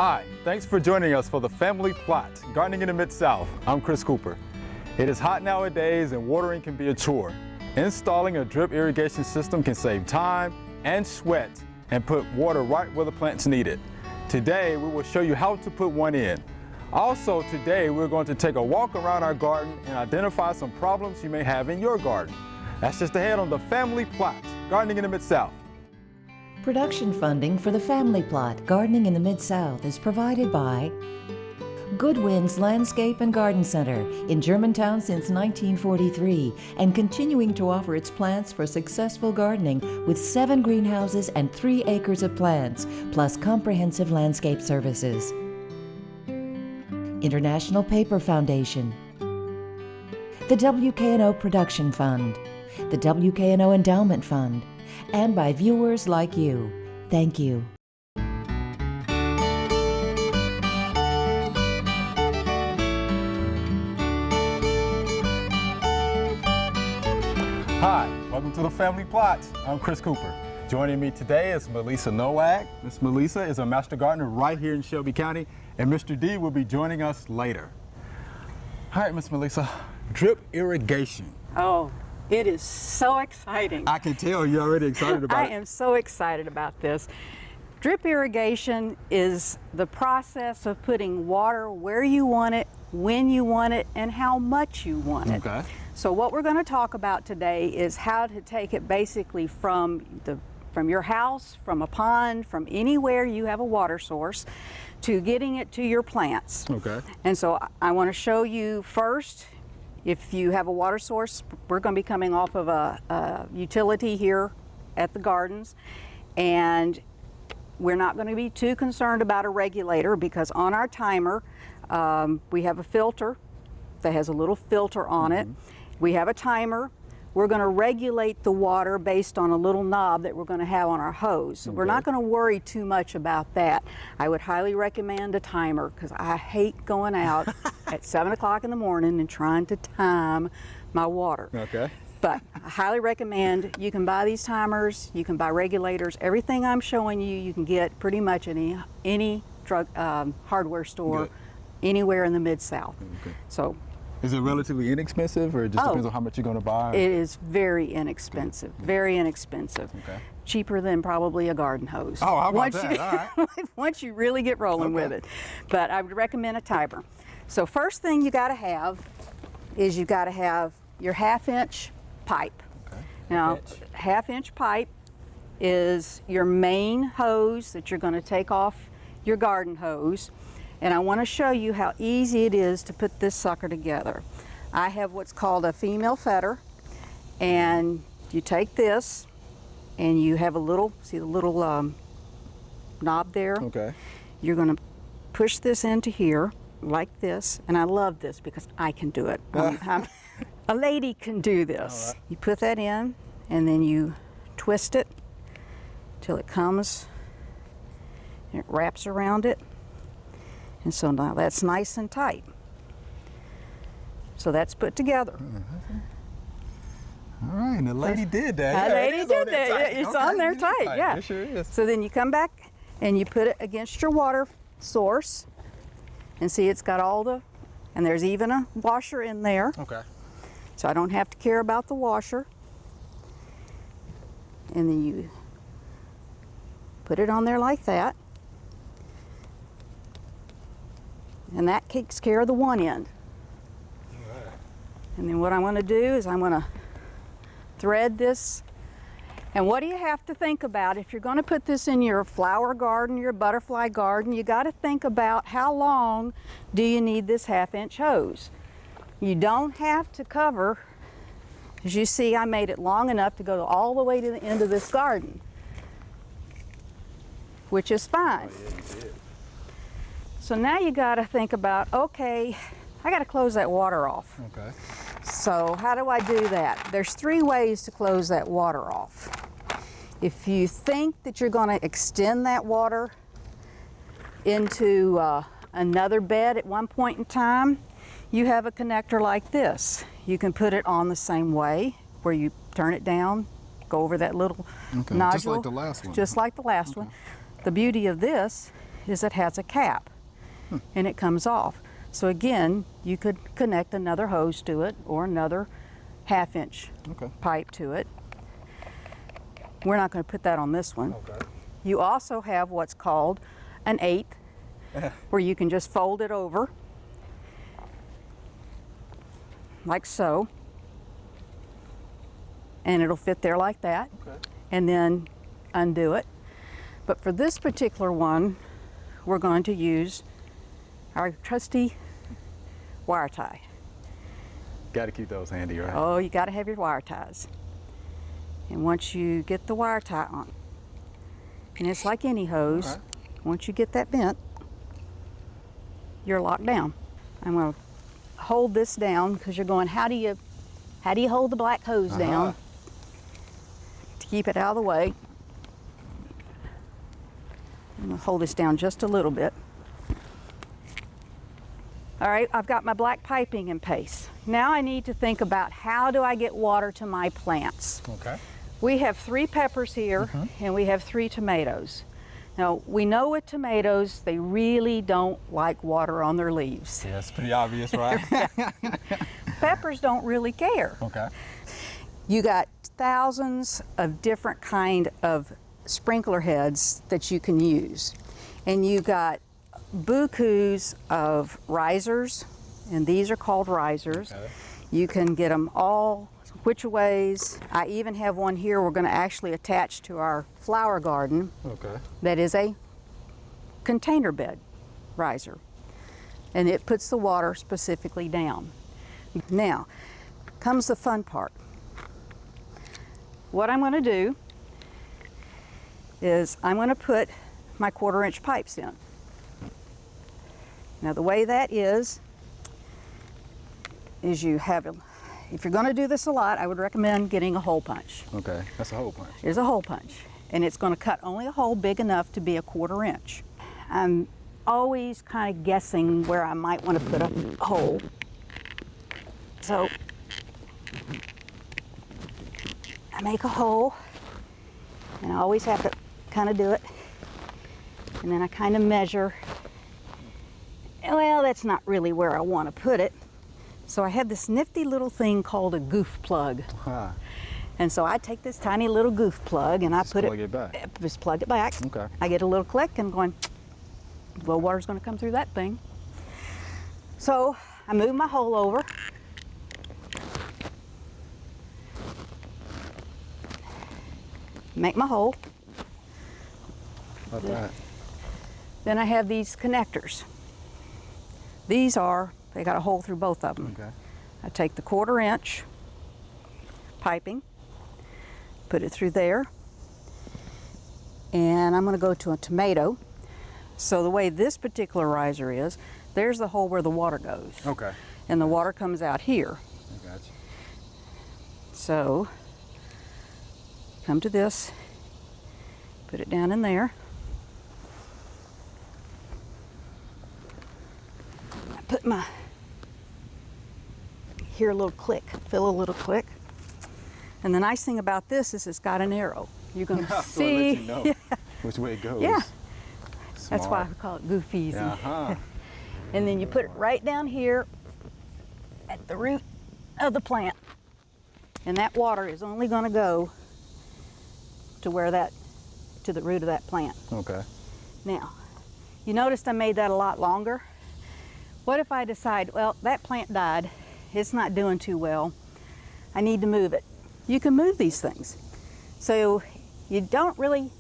Hi, thanks for joining us for the Family Plot, Gardening in the Mid-South. I'm Chris Cooper. It is hot nowadays and watering can be a chore. Installing a drip irrigation system can save time and sweat and put water right where the plants need it. Today, we will show you how to put one in. Also, today, we're going to take a walk around our garden and identify some problems you may have in your garden. That's just ahead on the Family Plot, Gardening in the Mid-South. Production funding for the Family Plot, Gardening in the Mid-South is provided by Goodwin's Landscape and Garden Center in Germantown since 1943 and continuing to offer its plants for successful gardening with 7 greenhouses and 3 acres of plants, plus comprehensive landscape services. International Paper Foundation, the WKNO Production Fund, the WKNO Endowment Fund, and by viewers like you. Thank you. Hi, welcome to the Family Plot. I'm Chris Cooper. Joining me today is Melissa Nowak. Miss Melissa is a master gardener right here in Shelby County, and Mr. D will be joining us later. All right, Miss Melissa, drip irrigation. Oh, it is so exciting. I can tell you're already excited about it. I am so excited about this. Drip irrigation is the process of putting water where you want it, when you want it, and how much you want it. Okay. So what we're going to talk about today is how to take it basically from your house, from a pond, from anywhere you have a water source, to getting it to your plants. Okay. And so I want to show you first, if you have a water source, we're going to be coming off of a utility here at the gardens, and we're not going to be too concerned about a regulator because on our timer we have a filter that has a little filter on it. We have a timer. We're going to regulate the water based on a little knob that we're going to have on our hose. So we're not going to worry too much about that. I would highly recommend a timer because I hate going out at 7 o'clock in the morning and trying to time my water. Okay. But I highly recommend, you can buy these timers, you can buy regulators. Everything I'm showing you, you can get pretty much in any drug hardware store anywhere in the Mid-South. Okay. So. Is it relatively inexpensive, or it just depends on how much you're going to buy? It is very inexpensive, very inexpensive. Okay. Cheaper than probably a garden hose. Oh, how about that? All right. Once you really get rolling with it. But I would recommend a timer. So first thing you got to have is you got to have your 1/2-inch pipe. Okay. Now, 1/2-inch pipe is your main hose that you're going to take off your garden hose. And I want to show you how easy it is to put this sucker together. I have what's called a female fetter, and you take this and you have a little, see the little knob there? Okay. You're going to push this into here like this, and I love this because I can do it. A lady can do this. Right. You put that in and then you twist it till it comes and it wraps around it. And so now that's nice and tight. So that's put together. All right, and the lady did that. The lady did that. It's on there tight, yeah. It sure is. So then you come back and you put it against your water source, and see it's got all the, and there's even a washer in there. Okay. So I don't have to care about the washer. And then you put it on there like that. And that takes care of the one end. Right. And then what I'm going to do is I'm going to thread this. And what do you have to think about if you're going to put this in your flower garden, your butterfly garden? You got to think about how long do you need this 1/2-inch hose. You don't have to cover, as you see, I made it long enough to go all the way to the end of this garden, which is fine. Oh, yeah, you did. So now you got to think about, okay, I got to close that water off. Okay. So how do I do that? There's 3 ways to close that water off. If you think that you're going to extend that water into another bed at one point in time, you have a connector like this. You can put it on the same way, where you turn it down, go over that little nodule. Just like the last one. Just like the last one. The beauty of this is it has a cap and it comes off. So again, you could connect another hose to it or another 1/2 inch Okay. pipe to it. We're not going to put that on this one. Okay. You also have what's called an 1/8, where you can just fold it over like so, and it'll fit there like that, Okay. and then undo it. But for this particular one, we're going to use our trusty wire tie. Got to keep those handy, right? Oh, you got to have your wire ties. And once you get the wire tie on, and it's like any hose, Alright. once you get that bent, you're locked down. I'm going to hold this down because you're going, how do you hold the black hose down to keep it out of the way? I'm going to hold this down just a little bit. All right, I've got my black piping in place. Now I need to think about, how do I get water to my plants? Okay. We have 3 peppers here and we have 3 tomatoes. Now, we know with tomatoes, they really don't like water on their leaves. Yeah, it's pretty obvious, right? Peppers don't really care. Okay. You got thousands of different kind of sprinkler heads that you can use. And you got bukus of risers, and these are called risers. Okay. You can get them all which ways. I even have one here we're going to actually attach to our flower garden Okay. that is a container bed riser, and it puts the water specifically down. Now comes the fun part. What I'm going to do is I'm going to put my 1/4 inch pipes in. Now the way that is you have, if you're going to do this a lot, I would recommend getting a hole punch. Okay. That's a hole punch. Here's a hole punch, and it's going to cut only a hole big enough to be a 1/4 inch. I'm always kind of guessing where I might want to put a hole. So I make a hole, and I always have to kind of do it, and then I kind of measure. Well, that's not really where I want to put it. So I have this nifty little thing called a goof plug. Huh. And so I take this tiny little goof plug and I put plug it back. Just plug it back. Okay. I get a little click and going, well, water's going to come through that thing. So I move my hole over. Make my hole. About that. Then I have these connectors. They got a hole through both of them. Okay. I take the 1/4 inch piping, put it through there, and I'm going to go to a tomato. So the way this particular riser is, there's the hole where the water goes. Okay. And the water comes out here. I got you. So come to this, put it down in there. I put my, hear a little click, feel a little click. And the nice thing about this is it's got an arrow. You're going to So it see. lets you know which way it goes. Yeah. That's why Smart. we call it goof easy. Uh-huh. And then you put it right down here at the root of the plant. And that water is only going to go to to the root of that plant. Okay. Now, you noticed I made that a lot longer. What if I decide, well, that plant died, it's not doing too well, I need to move it? You can move these things. So you don't really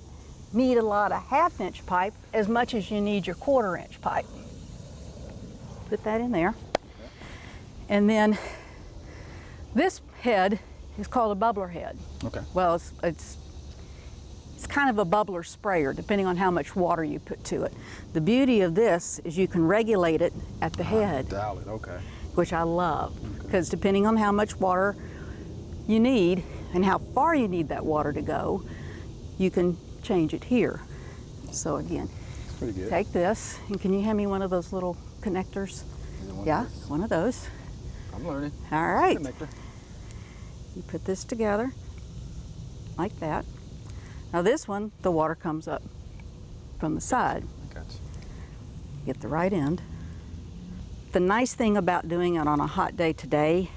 need a lot of 1/2 inch pipe as much as you need your 1/4 inch pipe. Put that in there. And then this head is called a bubbler head. Okay. Well, it's kind of a bubbler sprayer, depending on how much water you put to it. The beauty of this is you can regulate it at the head, Dial it. Okay. which I love, because depending on how much water you need and how far you need that water to go, you can change it here. So again, It's pretty good. take this, and can you hand me one of those little connectors? Is it one of Yeah, those? one of those. I'm learning. All right. Connector. You put this together like that. Now this one, the water comes up from the side. I got you. Get the right end. The nice thing about doing it on a hot day today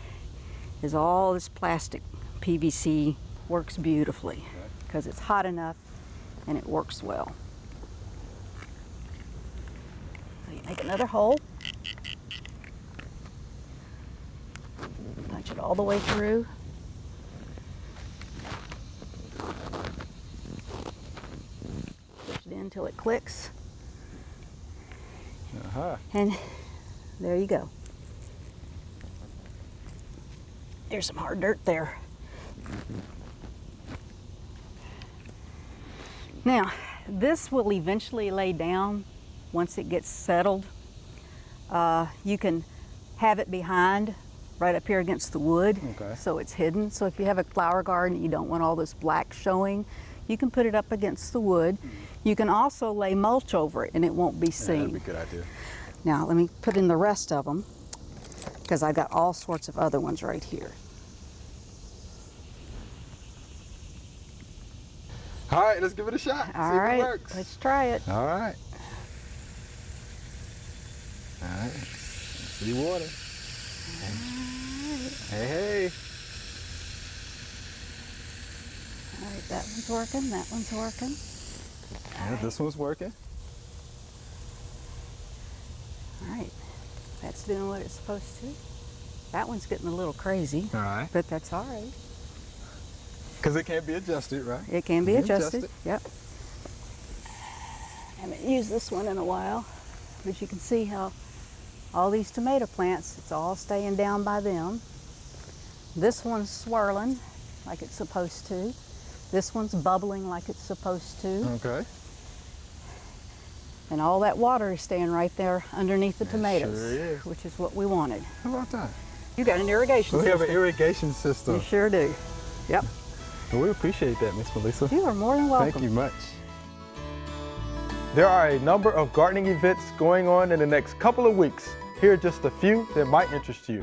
is all this plastic PVC works beautifully because it's hot enough and it works well. So you make another hole. Punch it all the way through. Push it in until it clicks. And there you go. There's some hard dirt there. Now, this will eventually lay down once it gets settled. You can have it behind, right up here against the wood, so it's hidden. So if you have a flower garden, you don't want all this black showing, you can put it up against the wood. You can also lay mulch over it and it won't be seen. That'd be a good idea. Now, let me put in the rest of them because I got all sorts of other ones right here. All right, let's give it a shot. All See right, if it works. let's try it. All right. All right. See water. Hey, hey. All right, that one's working, that one's working. Yeah, this one's working. All right, that's doing what it's supposed to. That one's getting a little crazy, All right. but that's all right. Because it can't be adjusted, right? It can be You adjusted. adjust Yep. I haven't used this one in a while, but you can see how all these tomato plants, it's all staying down by them. This one's swirling like it's supposed to. This one's bubbling like it's supposed to. Okay. And all that water is staying right there underneath the tomatoes, sure is. which is what we wanted. How about that? You got an irrigation We system. have an irrigation system. You sure do. Yep. Well, we appreciate that, Miss Melissa. You are more than welcome. Thank you much. There are a number of gardening events going on in the next couple of weeks. Here are just a few that might interest you.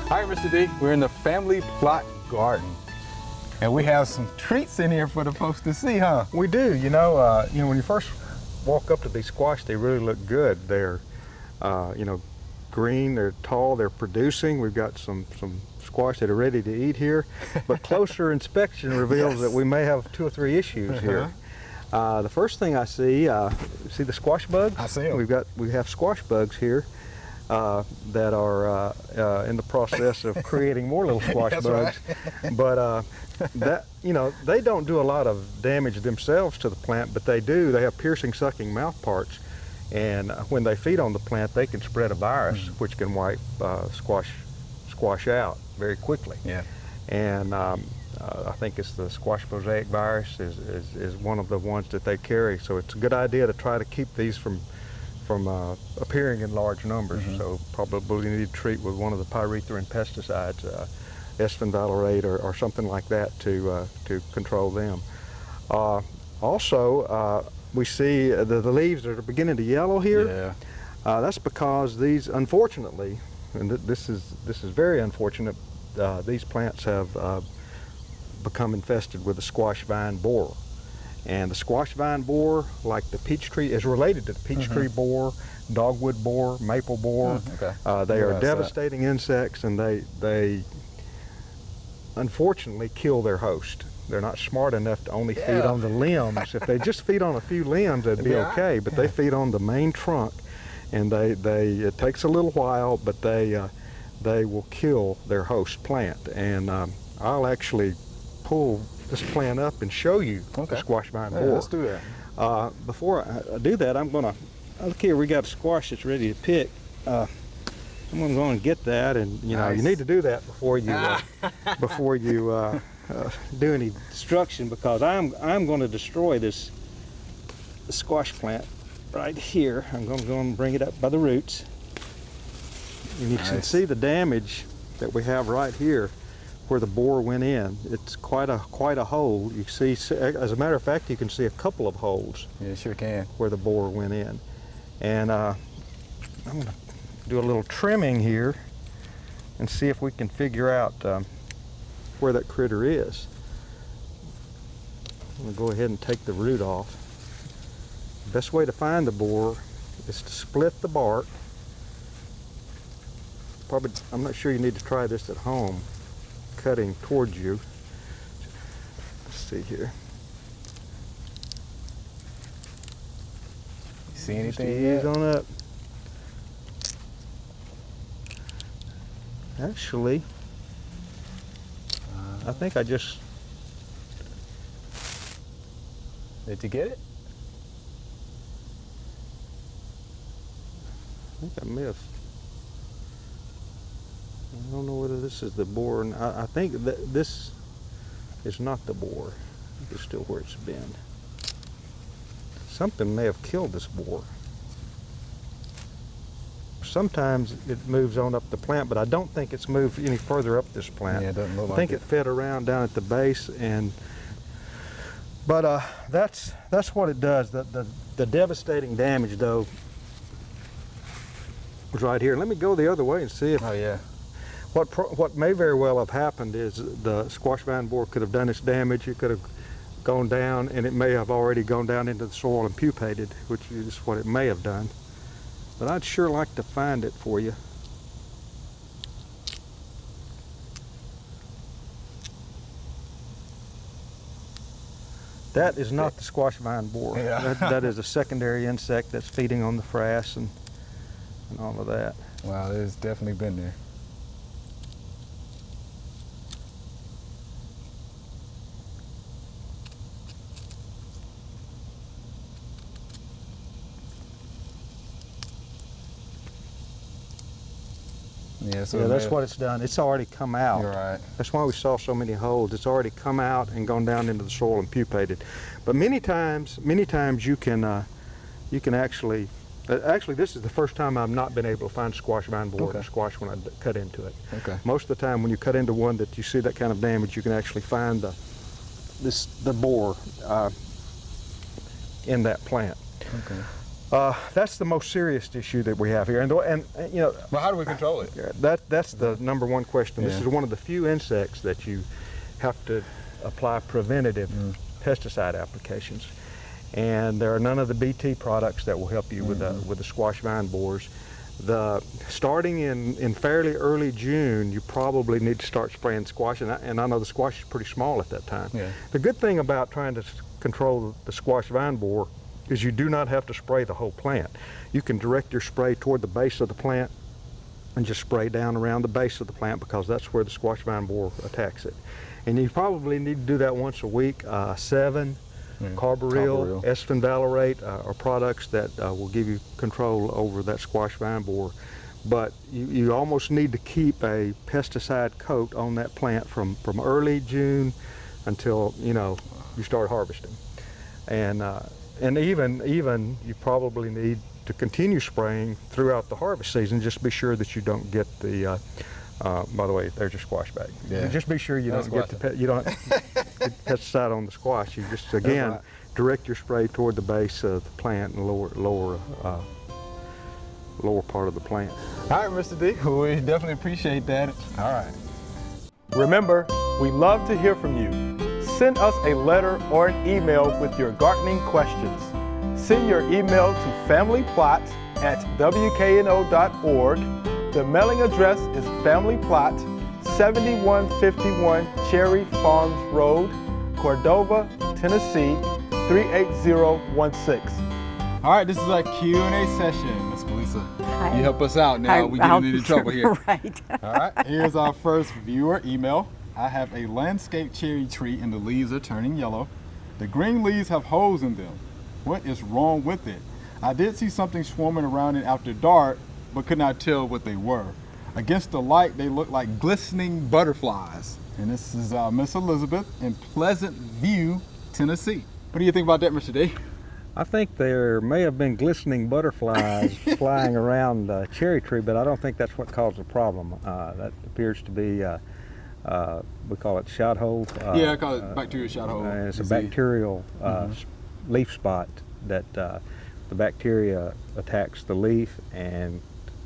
All right, Mr. D, we're in the family plot garden. And we have some treats in here for the folks to see, huh? We do. You know, when you first walk up to these squash, they really look good. They're, green. They're tall. They're producing. We've got some squash that are ready to eat here. But closer inspection reveals that we may have 2 or 3 issues here. The first thing I see the squash bugs? I see 'em. We have squash bugs here that are in the process of creating more little squash That's bugs. right. But they don't do a lot of damage themselves to the plant, but they do. They have piercing, sucking mouth parts, and when they feed on the plant, they can spread a virus, which can wipe squash out very quickly. Yeah. And I think it's the squash mosaic virus is one of the ones that they carry. So it's a good idea to try to keep these from appearing in large numbers. So probably need to treat with one of the pyrethrin pesticides, esfenvalerate or something like that to control them. Also, we see the leaves that are beginning to yellow here. Yeah. That's because these, unfortunately, and this is very unfortunate, these plants have become infested with the squash vine borer. And the squash vine borer, like the peach tree, is related to the peach tree borer, dogwood borer, maple borer. They are devastating insects, and they unfortunately kill their host. They're not smart enough to only feed on the limbs. If they just feed on a few limbs, it'd be okay, but they feed on the main trunk, and it takes a little while, but they will kill their host plant. And I'll actually pull this plant up and show you the squash vine borer. Let's do that. Before I do that, I'm gonna, look here, we got a squash that's ready to pick. I'm gonna go and get that, and you need to do that before you do any destruction, because I'm going to destroy the squash plant right here. I'm going to go and bring it up by the roots, and you can see the damage that we have right here. where the bore went in. It's quite a hole. You see, as a matter of fact, you can see a couple of holes Yeah, sure can. where the bore went in. And I'm going to do a little trimming here and see if we can figure out where that critter is. I'm going to go ahead and take the root off. The best way to find the bore is to split the bark. Probably, I'm not sure you need to try this at home, cutting towards you. Let's see here. You see Just anything ease yet? on up. Actually, I think I just, Did you get it? I may have, I don't know whether this is the boar. I think that this is not the boar. It's still where it's been. Something may have killed this boar. Sometimes it moves on up the plant, but I don't think it's moved any further up this plant. Yeah, it doesn't look I like think it. it fed around down at the base, and but that's what it does. The devastating damage, though, was right here. Let me go the other way and see if Oh yeah. what may very well have happened is the squash vine borer could have done its damage. It could have gone down, and it may have already gone down into the soil and pupated, which is what it may have done. But I'd sure like to find it for you. That is not the squash vine borer. Yeah. That is a secondary insect that's feeding on the frass and all of that. Wow, it's definitely been there. Yeah, so Yeah, that's what it's done. It's already come out. You're right. That's why we saw so many holes. It's already come out and gone down into the soil and pupated. But many times you can actually this is the first time I've not been able to find squash vine borer Okay. or squash when I cut into it. Okay. Most of the time when you cut into one that you see that kind of damage, you can actually find the borer in that plant. Okay. That's the most serious issue that we have here, and you know, Well, how do we control it? that's the number one question. This Yeah. is one of the few insects that you have to apply preventative pesticide applications, and there are none of the BT products that will help you with the squash vine borers. Starting in fairly early June, you probably need to start spraying squash, and I know the squash is pretty small at that time. Yeah. The good thing about trying to control the squash vine borer is you do not have to spray the whole plant. You can direct your spray toward the base of the plant and just spray down around the base of the plant, because that's where the squash vine borer attacks it. And you probably need to do that once a week. Sevin, Carbaryl, Esfenvalerate are products that will give you control over that squash vine borer. But you almost need to keep a pesticide coat on that plant from early June until you start harvesting. And even you probably need to continue spraying throughout the harvest season. Just be sure that you don't get the. By the way, there's your squash bag. Yeah. Just be sure you don't get get pesticide on the squash. You just again direct your spray toward the base of the plant and lower part of the plant. All right, Mr. D, we definitely appreciate that. All right. Remember, we love to hear from you. Send us a letter or an email with your gardening questions. Send your email to familyplot@wkno.org. The mailing address is Family Plot, 7151 Cherry Farms Road, Cordova, Tennessee, 38016. All right, this is our Q&A session, Ms. Melissa. Hi. You help us out now. We getting into trouble here. Right. All right, here's our first viewer email. I have a landscape cherry tree and the leaves are turning yellow. The green leaves have holes in them. What is wrong with it? I did see something swarming around it after dark, but could not tell what they were. Against the light, they look like glistening butterflies. And this is Miss Elizabeth in Pleasant View, Tennessee. What do you think about that, Mr. D? I think there may have been glistening butterflies flying around the cherry tree, but I don't think that's what caused the problem. That appears to be we call it shot hole. Yeah, I call it bacterial shot hole. It's a disease. bacterial leaf spot that the bacteria attacks the leaf, and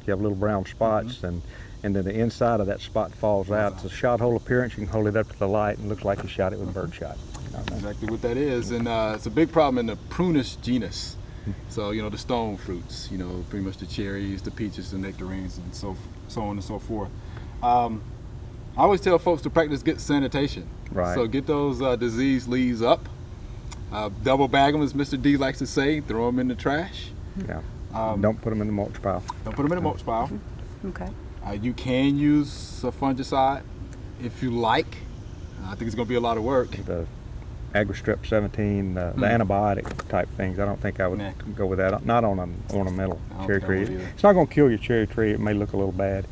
you have little brown spots, and then the inside of that spot falls out. It's a shot hole appearance. You can hold it up to the light and look like you shot it with a bird shot. Exactly what that is, and it's a big problem in the Prunus genus. So, you know, the stone fruits, you know, pretty much the cherries, the peaches, the nectarines, and so on and so forth. I always tell folks to practice good sanitation. Right. So get those diseased leaves up, double bag them, as Mr. D likes to say, throw them in the trash. Yeah. Don't put them in the mulch pile. Don't put them in a mulch pile. Okay. You can use a fungicide if you like. I think it's going to be a lot of work. The Agristrep 17, the antibiotic type things, I don't think I would Nah. go with that. Not on an ornamental I don't cherry think I tree. would either. It's not going to kill your cherry tree. It may look a little bad,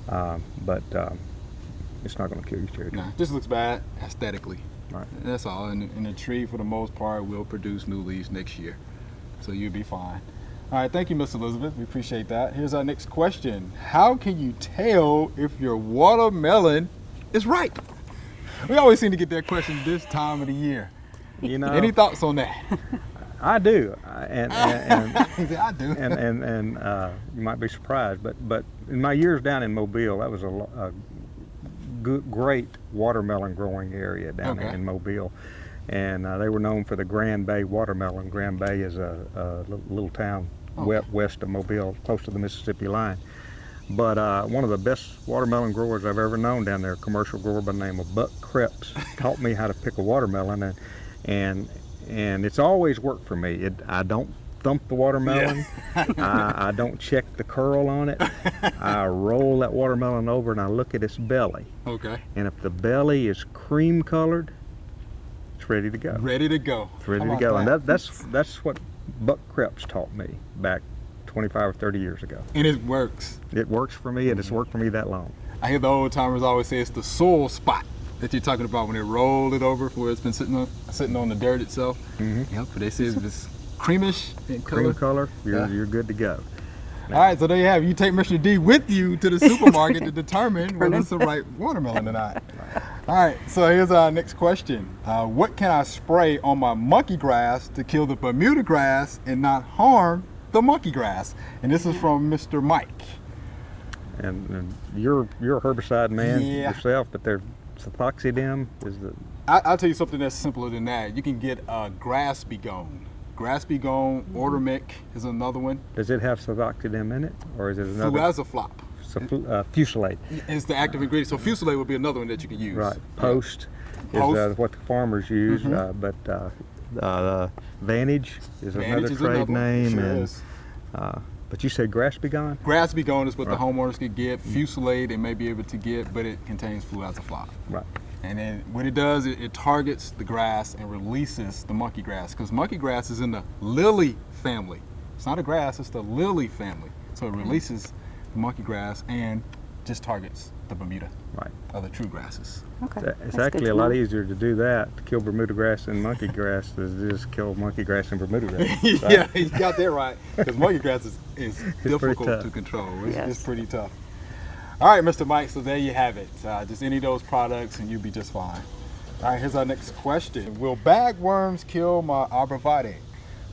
but it's not going to kill your cherry tree. Nah, just looks bad aesthetically. Right. That's all. And the tree, for the most part, will produce new leaves next year. So you'll be fine. All right, thank you, Miss Elizabeth. We appreciate that. Here's our next question. How can you tell if your watermelon is ripe? We always seem to get that question this time of the year. You know, Any thoughts on that? I do, and He said, I do. and you might be surprised, but in my years down in Mobile, that was a great watermelon growing area down Okay. in Mobile, and they were known for the Grand Bay watermelon. Grand Bay is a little town west of Mobile, close to the Mississippi line. But one of the best watermelon growers I've ever known down there, a commercial grower by the name of Buck Krebs, taught me how to pick a watermelon, and it's always worked for me. I don't thump the watermelon. I don't check the curl on it. I roll that watermelon over and I look at its belly. Okay. And if the belly is cream colored, it's ready to go. Ready to go. It's ready How to about go. that? And that's what Buck Krebs taught me back 25 or 30 years ago. And it works. It works for me, and it's worked for me that long. I hear the old timers always say it's the soil spot that you're talking about when they roll it over where it's been sitting on the dirt itself. Yep, but they say it's creamish in color. Cream color, Yeah. you're good to go. All right, so there you have it. You take Mr. D with you to the supermarket to determine whether it's the right watermelon or not. All right, so here's our next question. What can I spray on my monkey grass to kill the Bermuda grass and not harm the monkey grass? And this is from Mr. Mike. And you're a herbicide man Yeah. yourself, but there's Ethoxydim is the I'll tell you something that's simpler than that. You can get grass begone. Grass begone, Ordermic is another one. does it have Ethoxydim in it, or is it another? Fluazaflop Fusilade. is the active ingredient. So Fusilade would be another one that you can use. Right. Post Post. is what the farmers use, but Vantage is Vantage another is trade another one. name, Sure and is. but you said Grass Begone. Grass begone is what Right. the homeowners could get. Fusilade they may be able to get, but it contains Fluazaflop. Right. And then what it does, it targets the grass and releases the monkey grass, because monkey grass is in the lily family. It's not a grass, it's the lily family. So it releases the monkey grass and just targets the Bermuda, Right. other true grasses. Okay. It's That's good actually to a lot know. easier to do that, to kill Bermuda grass and monkey grass, than to just kill monkey grass and Bermuda grass. right? Yeah, you got that right. Because monkey grass is pretty difficult tough. to control. It's Yes. pretty tough. All right, Mr. Mike, so there you have it. Just any of those products and you'll be just fine. All right, here's our next question. Will bagworms kill my arborvitae?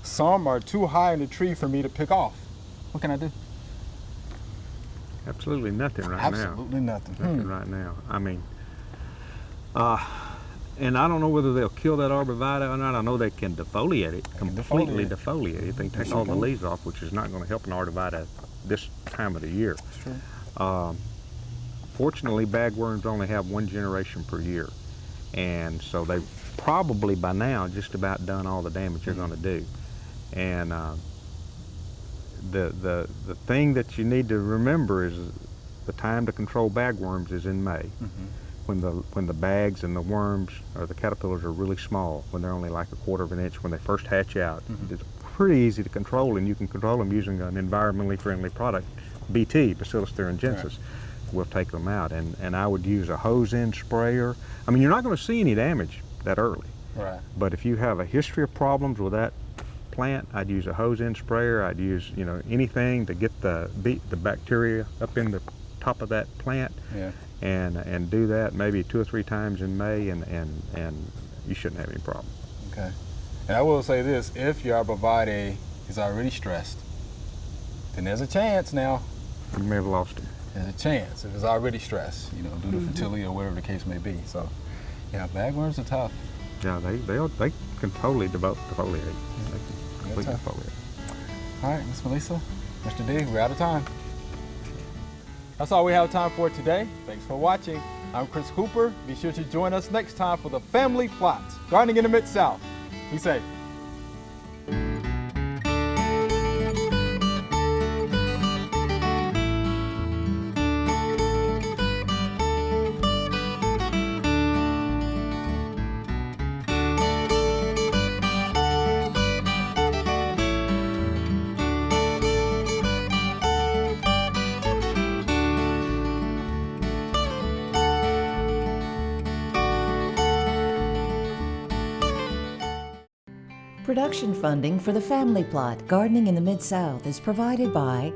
Some are too high in the tree for me to pick off. What can I do? Absolutely nothing right now. Absolutely nothing. Nothing right now. I mean, and I don't know whether they'll kill that arborvitae or not. I know they can defoliate it, completely defoliate it. They can take all the leaves off, which is not going to help an arborvitae this time of the year. That's true. Fortunately, bagworms only have one generation per year, and so they've probably by now just about done all the damage they're going to do. And the thing that you need to remember is the time to control bagworms is in May, when the bags and the worms or the caterpillars are really small, when they're only like a quarter of an inch when they first hatch out. It's pretty easy to control, and you can control them using an environmentally friendly product, BT, Bacillus thuringiensis. Right. Will take them out, and I would use a hose-end sprayer. I mean, you're not going to see any damage that early, Right. but if you have a history of problems with that plant, I'd use a hose-end sprayer. I'd use, anything to get the bacteria up in the top of that plant, Yeah. and do that maybe 2 or 3 times in May, and you shouldn't have any problem. Okay. And I will say this, if your arborvitae is already stressed, then there's a chance now. You may have lost it. There's a chance if it's already stressed, you know, due to fertility or whatever the case may be. So, yeah, bagworms are tough. Yeah, they can totally devote the foliate. They can completely tough. foliate. All right, Miss Melissa, Mr. D, we're out of time. That's all we have time for today. Thanks for watching. I'm Chris Cooper. Be sure to join us next time for the Family Plot, Gardening in the Mid-South. Be safe. Production funding for the Family Plot, Gardening in the Mid-South is provided by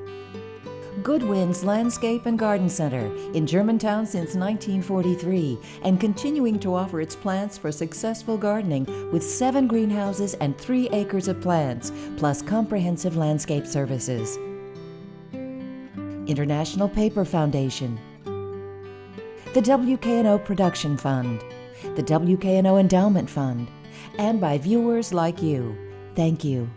Good Winds Landscape and Garden Center in Germantown since 1943 and continuing to offer its plants for successful gardening with 7 greenhouses and 3 acres of plants, plus comprehensive landscape services. International Paper Foundation, the WKNO Production Fund, the WKNO Endowment Fund, and by viewers like you. Thank you.